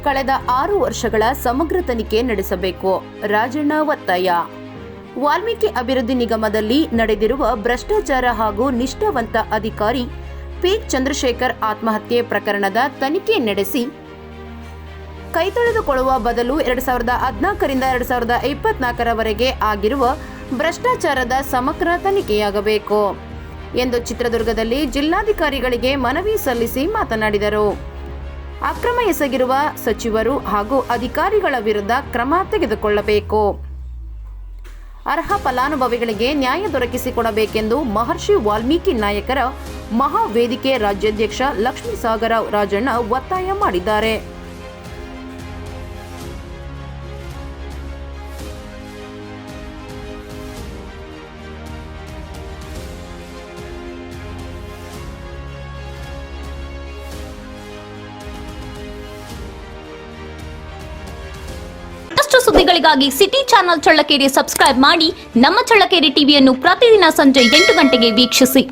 ಕಳೆದ 6 ವರ್ಷಗಳ ಸಮಗ್ರ ತನಿಖೆ ನಡೆಸಬೇಕು. ರಾಜಣ್ಣ ಒತ್ತಾಯ. ವಾಲ್ಮೀಕಿ ಅಭಿವೃದ್ಧಿ ನಿಗಮದಲ್ಲಿ ನಡೆದಿರುವ ಭ್ರಷ್ಟಾಚಾರ ಹಾಗೂ ನಿಷ್ಠಾವಂತ ಅಧಿಕಾರಿ ಪಿ ಚಂದ್ರಶೇಖರ್ ಆತ್ಮಹತ್ಯೆ ಪ್ರಕರಣದ ತನಿಖೆ ನಡೆಸಿ ಕೈತೊಳೆದುಕೊಳ್ಳುವ ಬದಲು 2014ರಿಂದ 2024ರವರೆಗೆ ಆಗಿರುವ ಭ್ರಷ್ಟಾಚಾರದ ಸಮಗ್ರ ತನಿಖೆಯಾಗಬೇಕು ಎಂದು ಚಿತ್ರದುರ್ಗದಲ್ಲಿ ಜಿಲ್ಲಾಧಿಕಾರಿಗಳಿಗೆ ಮನವಿ ಸಲ್ಲಿಸಿ ಮಾತನಾಡಿದರು. ಅಕ್ರಮ ಎಸಗಿರುವ ಸಚಿವರು ಹಾಗೂ ಅಧಿಕಾರಿಗಳ ವಿರುದ್ಧ ಕ್ರಮ ತೆಗೆದುಕೊಳ್ಳಬೇಕು. ಅರ್ಹ ಫಲಾನುಭವಿಗಳಿಗೆ ನ್ಯಾಯ ದೊರಕಿಸಿಕೊಡಬೇಕೆಂದು ಮಹರ್ಷಿ ವಾಲ್ಮೀಕಿ ನಾಯಕರ ಮಹಾವೇದಿಕೆ ರಾಜ್ಯಾಧ್ಯಕ್ಷ ಲಕ್ಷ್ಮೀಸಾಗರ ರಾಜಣ್ಣ ಒತ್ತಾಯ ಮಾಡಿದ್ದಾರೆ. ಸುದ್ದಿಗಳಿಗಾಗಿ ಸಿಟಿ ಚಾನೆಲ್ ಚಳ್ಳಕೆರೆ ಸಬ್ಸ್ಕ್ರೈಬ್ ಮಾಡಿ. ನಮ್ಮ ಚಳ್ಳಕೆರೆ ಟಿವಿಯನ್ನು ಪ್ರತಿದಿನ ಸಂಜೆ 8 ಗಂಟೆಗೆ ವೀಕ್ಷಿಸಿ.